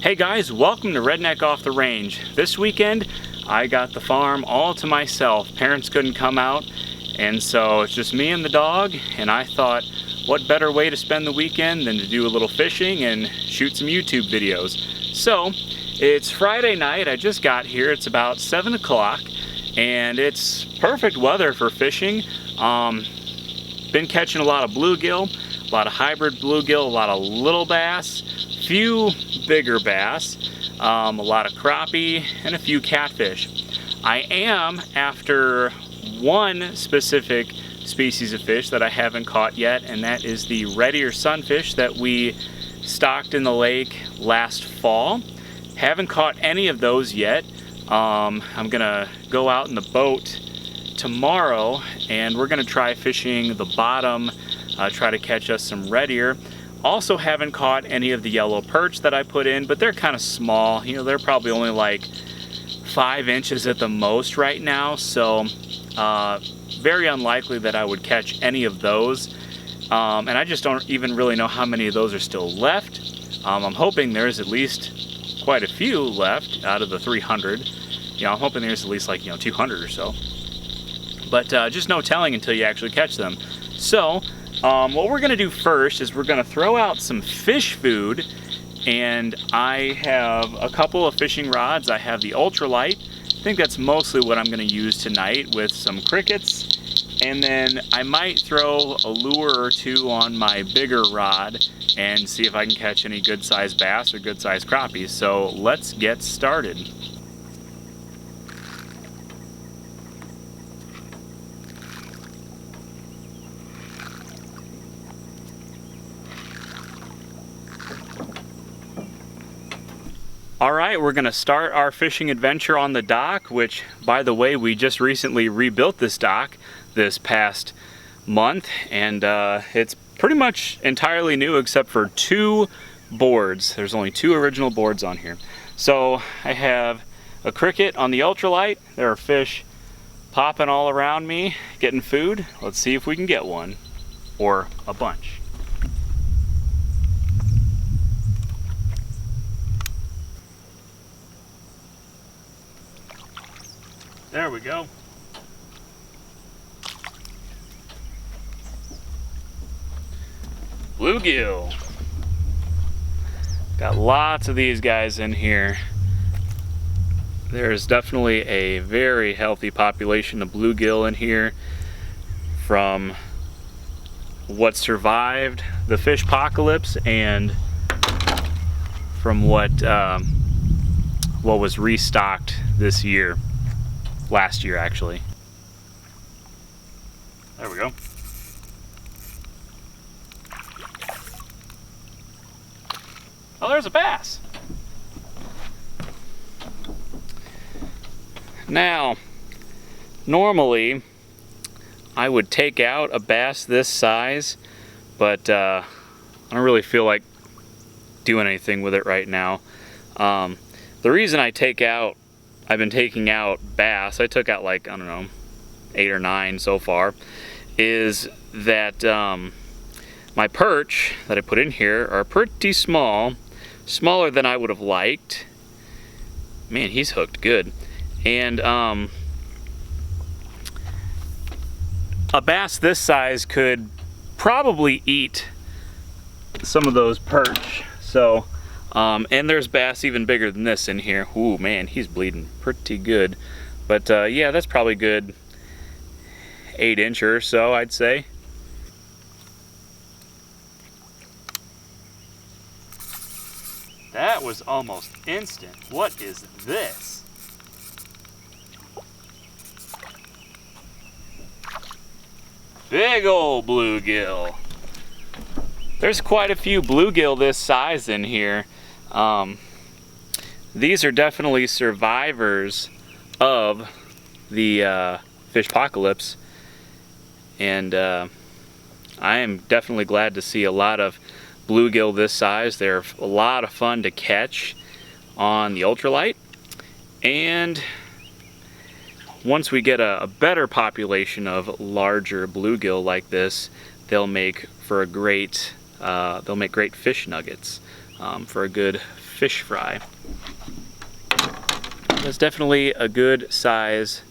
Hey guys, welcome to Redneck Off the Range. This weekend I got the farm all to myself. Parents couldn't come out, and so it's just me and the dog, and I thought what better way to spend the weekend than to do a little fishing and shoot some YouTube videos. So it's Friday night, I just got here, it's about 7 o'clock, and it's perfect weather for fishing. Been catching a lot of bluegill, a lot of hybrid bluegill, a lot of little bass, few bigger bass, a lot of crappie, and a few catfish. I am after one specific species of fish that I haven't caught yet, and that is the redear sunfish that we stocked in the lake last fall. Haven't caught any of those yet. I'm gonna go out in the boat tomorrow and we're gonna try fishing the bottom, try to catch us some redear. Also haven't caught any of the yellow perch that I put in, but they're kind of small. You know, they're probably only like 5 inches at the most right now, so very unlikely that I would catch any of those. And I just don't even really know how many of those are still left. I'm hoping there's at least quite a few left out of the 300. You know, I'm hoping there's at least like, 200 or so. But just no telling until you actually catch them. So what we're gonna do first is we're gonna throw out some fish food, and I have a couple of fishing rods. I have the ultralight. I think that's mostly what I'm gonna use tonight, with some crickets, and then I might throw a lure or two on my bigger rod and see if I can catch any good sized bass or good sized crappies. So let's get started. Alright, we're going to start our fishing adventure on the dock, which, by the way, we just recently rebuilt this dock this past month, and it's pretty much entirely new except for 2 boards. There's only 2 original boards on here. So I have a cricket on the ultralight. There are fish popping all around me, getting food. Let's see if we can get one, or a bunch. There we go. Bluegill. Got lots of these guys in here. There's definitely a very healthy population of bluegill in here from what survived the fish apocalypse and from what was restocked this year. Last year, actually. There we go. Oh, there's a bass. Now, normally I would take out a bass this size, but I don't really feel like doing anything with it right now. The reason I've been taking out bass, I took out like, I don't know, 8 or 9 so far, is that my perch that I put in here are pretty small, smaller than I would have liked. Man, he's hooked good. And a bass this size could probably eat some of those perch. So and there's bass even bigger than this in here. Ooh, man, he's bleeding pretty good. But yeah, that's probably good 8-incher or so, I'd say. That was almost instant. What is this? Big old bluegill. There's quite a few bluegill this size in here. These are definitely survivors of the fish apocalypse, and I am definitely glad to see a lot of bluegill this size. They're a lot of fun to catch on the ultralight, and once we get a better population of larger bluegill like this, they'll make for a great they'll make great fish nuggets for a good fish fry. That's definitely a good size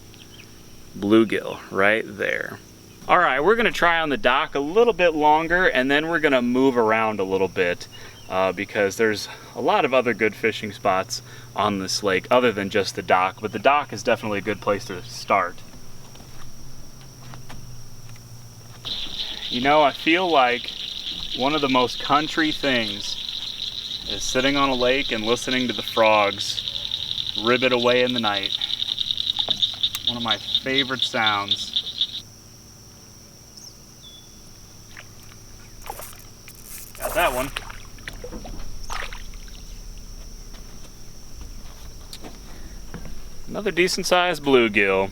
bluegill right there. All right, we're gonna try on the dock a little bit longer, and then we're gonna move around a little bit because there's a lot of other good fishing spots on this lake other than just the dock, but the dock is definitely a good place to start. You know, I feel like one of the most country things is sitting on a lake and listening to the frogs ribbit away in the night. One of my favorite sounds. Got that one. Another decent sized bluegill.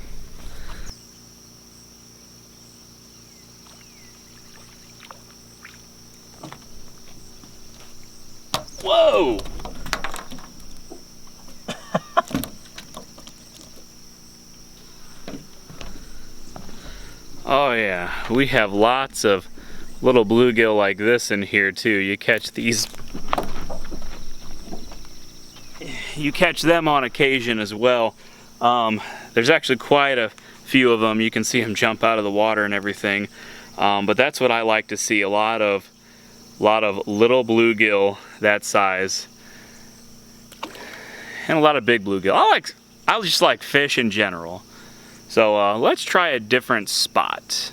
Whoa! Oh yeah, we have lots of little bluegill like this in here too. You catch these, you catch them on occasion as well. There's actually quite a few of them. You can see them jump out of the water and everything. But that's what I like to see, a lot of little bluegill that size, and a lot of big bluegill. I just like fish in general. So let's try a different spot.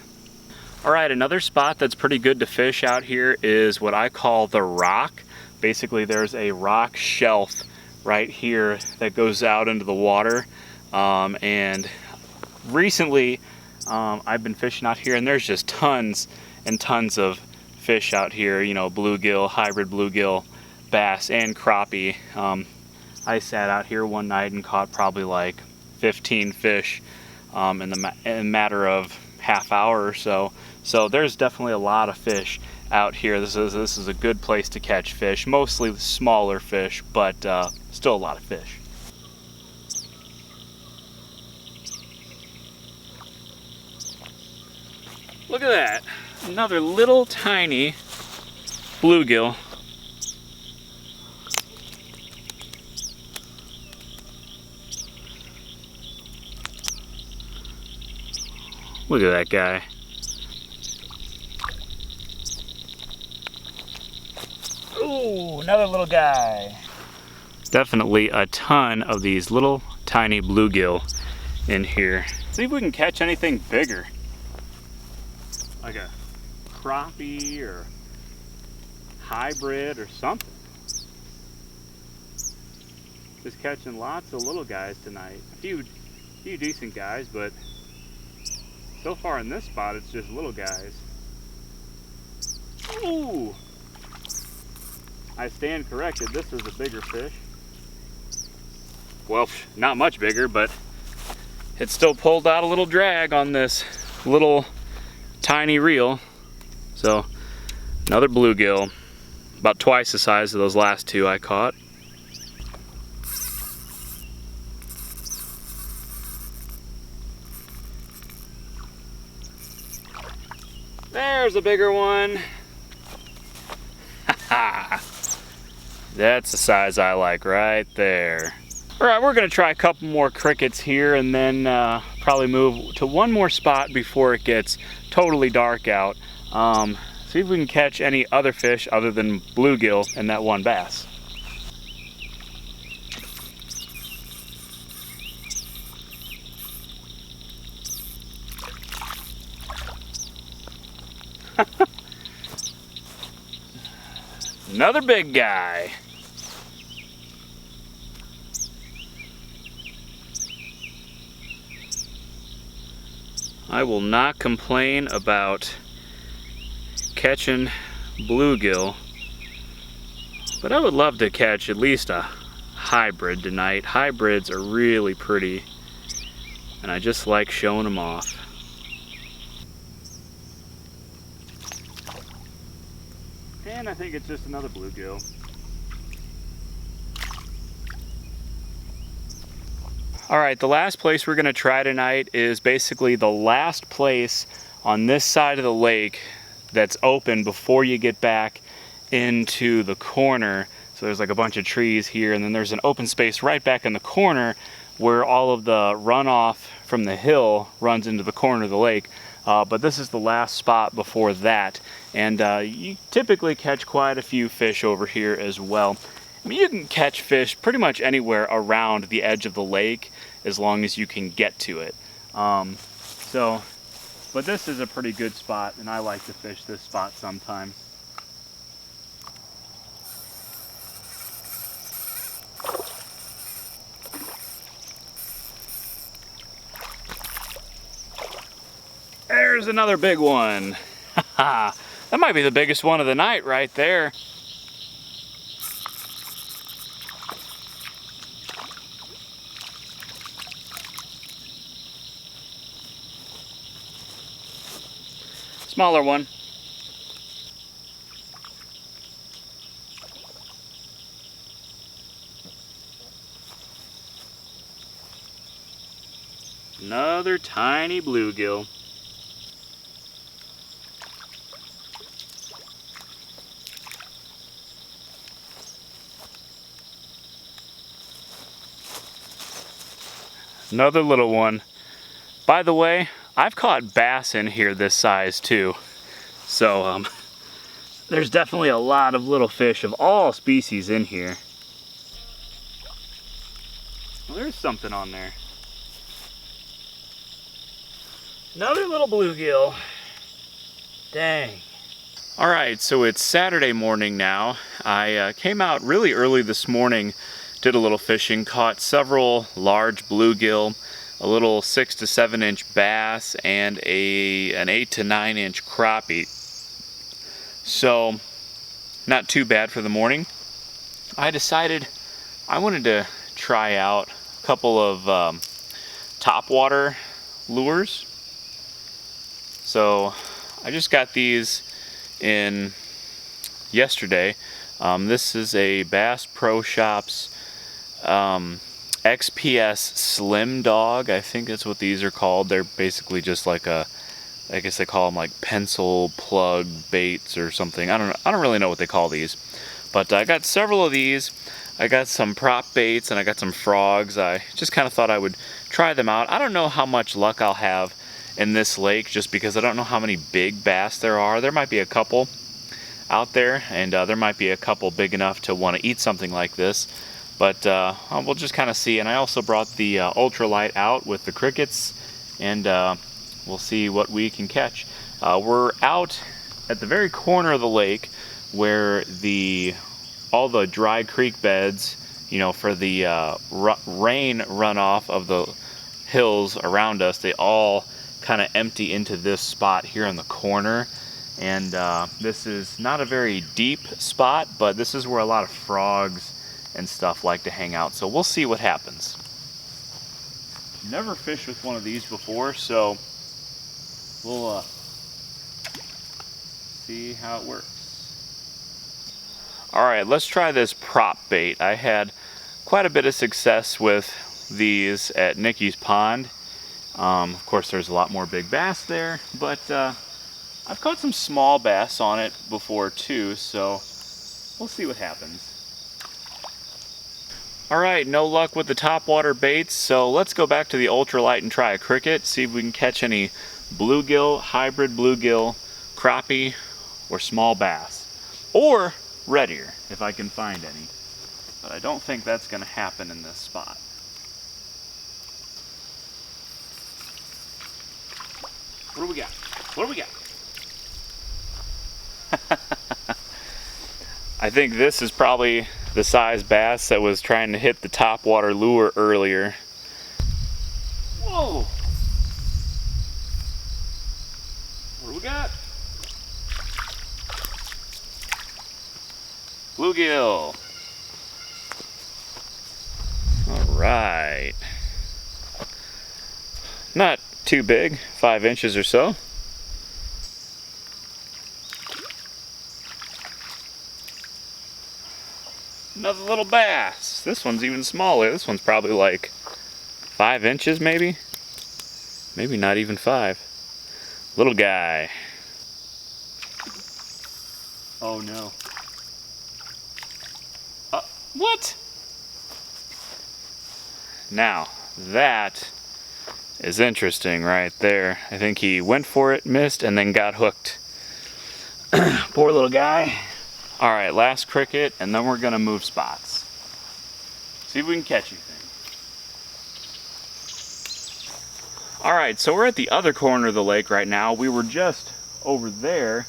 All right, another spot that's pretty good to fish out here is what I call the rock. Basically, there's a rock shelf right here that goes out into the water. And recently, I've been fishing out here, and there's just tons and tons of fish out here. You know, bluegill, hybrid bluegill, bass, and crappie. I sat out here one night and caught probably like 15 fish in a matter of half hour or so. So there's definitely a lot of fish out here. This is a good place to catch fish, mostly smaller fish, but still a lot of fish. Look at that, another little tiny bluegill. Look at that guy. Ooh, another little guy. Definitely a ton of these little tiny bluegill in here. See if we can catch anything bigger. Like a crappie or hybrid or something. Just catching lots of little guys tonight. A few decent guys, but so far in this spot, it's just little guys. Ooh! I stand corrected, this is a bigger fish. Well, not much bigger, but it still pulled out a little drag on this little tiny reel. So, another bluegill, about twice the size of those last two I caught. There's a bigger one. That's the size I like right there. All right, we're gonna try a couple more crickets here and then probably move to one more spot before it gets totally dark out. See if we can catch any other fish other than bluegill and that one bass. Another big guy. I will not complain about catching bluegill, but I would love to catch at least a hybrid tonight. Hybrids are really pretty, and I just like showing them off. And I think it's just another bluegill. All right, the last place we're gonna try tonight is basically the last place on this side of the lake that's open before you get back into the corner. So there's like a bunch of trees here, and then there's an open space right back in the corner where all of the runoff from the hill runs into the corner of the lake. But this is the last spot before that, and you typically catch quite a few fish over here as well. I mean, you can catch fish pretty much anywhere around the edge of the lake as long as you can get to it. But this is a pretty good spot, and I like to fish this spot sometimes. There's another big one. That might be the biggest one of the night right there. Smaller one. Another tiny bluegill. Another little one. By the way, I've caught bass in here this size too. So there's definitely a lot of little fish of all species in here. Well, there's something on there. Another little bluegill. Dang. All right, so it's Saturday morning now. I came out really early this morning, did a little fishing, caught several large bluegill, a little 6 to 7 inch bass, and an 8 to 9 inch crappie. So, not too bad for the morning. I decided I wanted to try out a couple of topwater lures. So, I just got these in yesterday. This is a Bass Pro Shops XPS Slim Dog. I think that's what these are called. They're basically just like I guess they call them like pencil plug baits or something. I don't really know what they call these. But I got several of these. I got some prop baits and I got some frogs. I just kind of thought I would try them out. I don't know how much luck I'll have in this lake just because I don't know how many big bass there are. There might be a couple out there, and there might be a couple big enough to want to eat something like this. But we'll just kind of see. And I also brought the ultralight out with the crickets, and we'll see what we can catch. We're out at the very corner of the lake where all the dry creek beds, you know, for the rain runoff of the hills around us, they all kind of empty into this spot here in the corner. And this is not a very deep spot, but this is where a lot of frogs and stuff like to hang out. So we'll see what happens. Never fished with one of these before, so we'll see how it works. All right, let's try this prop bait. I had quite a bit of success with these at Nikki's Pond. Of course, there's a lot more big bass there, but I've caught some small bass on it before too, so we'll see what happens. All right, no luck with the topwater baits, so let's go back to the ultralight and try a cricket, see if we can catch any bluegill, hybrid bluegill, crappie, or small bass. Or red ear, if I can find any. But I don't think that's going to happen in this spot. What do we got? What do we got? I think this is probably the size bass that was trying to hit the topwater lure earlier. Whoa! What do we got? Bluegill. All right. Not too big, 5 inches or so. Another little bass. This one's even smaller. This one's probably like 5 inches maybe. Maybe not even 5. Little guy. Oh no. What? Now, that is interesting right there. I think he went for it, missed, and then got hooked. Poor little guy. All right, last cricket, and then we're gonna move spots. See if we can catch anything. All right, so we're at the other corner of the lake right now. We were just over there.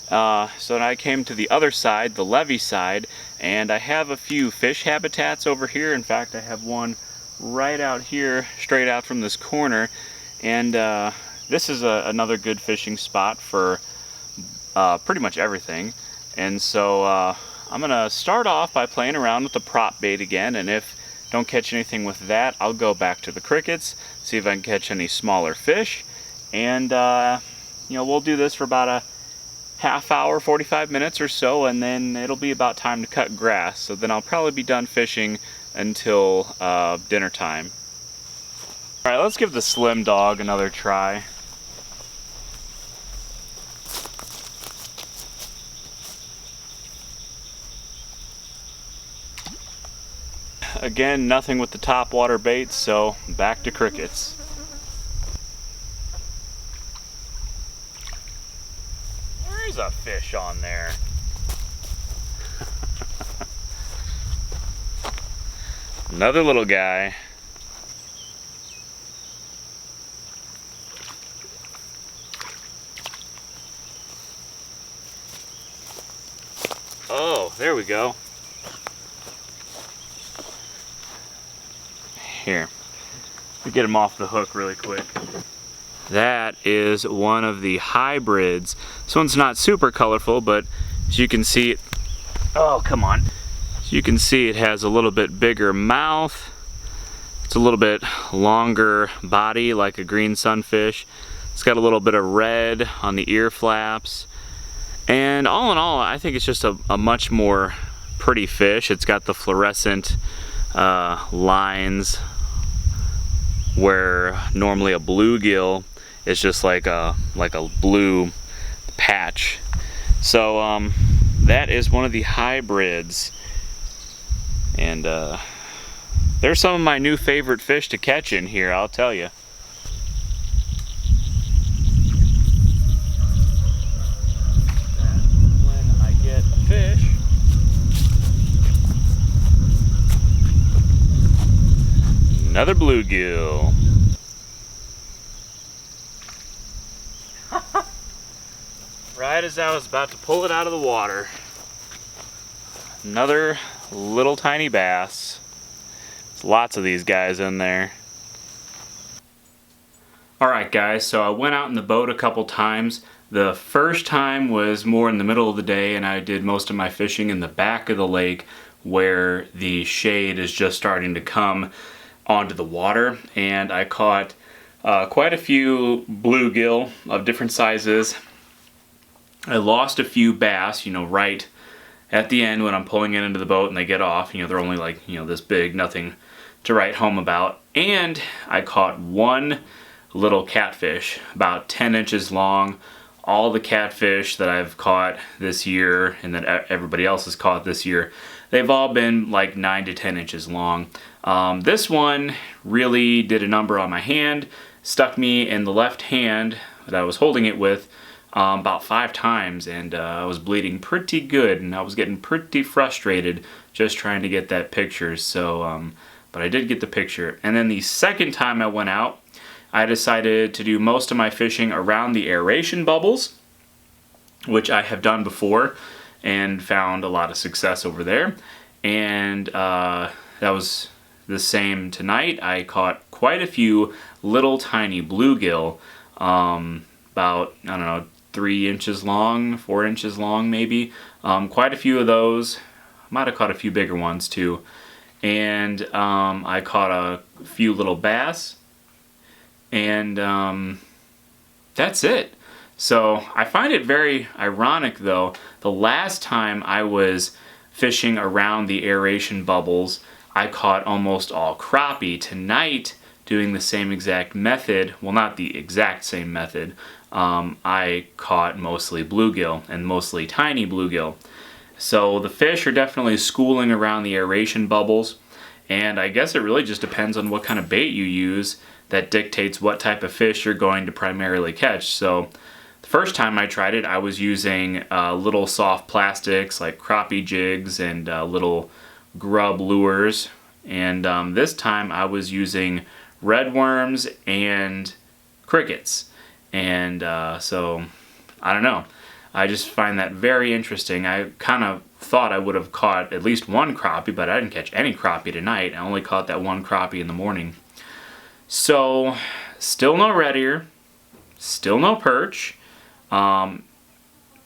So I came to the other side, the levee side, and I have a few fish habitats over here. In fact, I have one right out here, straight out from this corner. And this is another good fishing spot for pretty much everything. And so I'm gonna start off by playing around with the prop bait again, and if don't catch anything with that, I'll go back to the crickets, see if I can catch any smaller fish, and you know, we'll do this for about a half hour, 45 minutes or so, and then it'll be about time to cut grass. So then I'll probably be done fishing until dinner time. All right, let's give the slim dog another try. Again, nothing with the top water baits, so back to crickets. There's a fish on there. Another little guy. Oh, there we go. Here, we get him off the hook really quick. That is one of the hybrids. This one's not super colorful, but as you can see, oh, come on. As you can see, it has a little bit bigger mouth. It's a little bit longer body, like a green sunfish. It's got a little bit of red on the ear flaps. And all in all, I think it's just a much more pretty fish. It's got the fluorescent lines where normally a bluegill is just like a blue patch. So that is one of the hybrids, and they're some of my new favorite fish to catch in here, I'll tell you. When I get fish. Another bluegill. Right as I was about to pull it out of the water. Another little tiny bass. There's lots of these guys in there. Alright guys, so I went out in the boat a couple times. The first time was more in the middle of the day, and I did most of my fishing in the back of the lake where the shade is just starting to come onto the water, and I caught quite a few bluegill of different sizes. I lost a few bass, you know, right at the end when I'm pulling it into the boat and they get off. You know, they're only like, you know, this big, nothing to write home about. And I caught one little catfish, about 10 inches long. All the catfish that I've caught this year and that everybody else has caught this year, they've all been like 9 to 10 inches long. This one really did a number on my hand, stuck me in the left hand that I was holding it with about 5 times, and I was bleeding pretty good, and I was getting pretty frustrated just trying to get that picture. So, but I did get the picture. And then the second time I went out, I decided to do most of my fishing around the aeration bubbles, which I have done before and found a lot of success over there. And that was the same tonight. I caught quite a few little tiny bluegill, about, I don't know, 3 inches long, 4 inches long maybe. Quite a few of those. Might have caught a few bigger ones too. And I caught a few little bass. And that's it. So I find it very ironic though, the last time I was fishing around the aeration bubbles, I caught almost all crappie. Tonight, doing the same exact method, well, not the exact same method, I caught mostly bluegill, and mostly tiny bluegill. So the fish are definitely schooling around the aeration bubbles, and I guess it really just depends on what kind of bait you use that dictates what type of fish you're going to primarily catch. So the first time I tried it, I was using little soft plastics like crappie jigs and little grub lures, and this time I was using red worms and crickets. And so I don't know, I just find that very interesting. I kind of thought I would have caught at least one crappie, but I didn't catch any crappie tonight. I only caught that one crappie in the morning. So still no red ear, still no perch,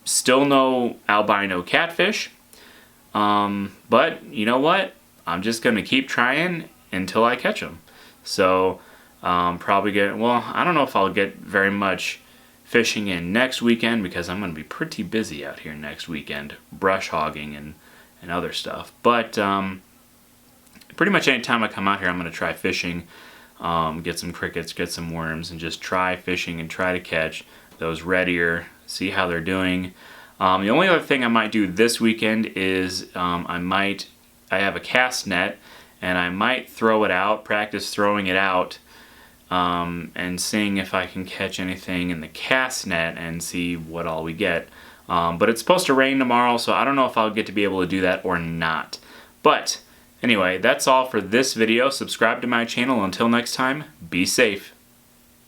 still no albino catfish, but you know what? I'm just going to keep trying until I catch them. So probably well, I don't know if I'll get very much fishing in next weekend because I'm going to be pretty busy out here next weekend, brush hogging and other stuff. But pretty much any time I come out here, I'm going to try fishing, get some crickets, get some worms, and just try fishing and try to catch those red ear, see how they're doing. The only other thing I might do this weekend is I have a cast net, and I might throw it out, practice throwing it out, and seeing if I can catch anything in the cast net and see what all we get. But it's supposed to rain tomorrow, so I don't know if I'll get to be able to do that or not. But anyway, that's all for this video. Subscribe to my channel. Until next time, be safe.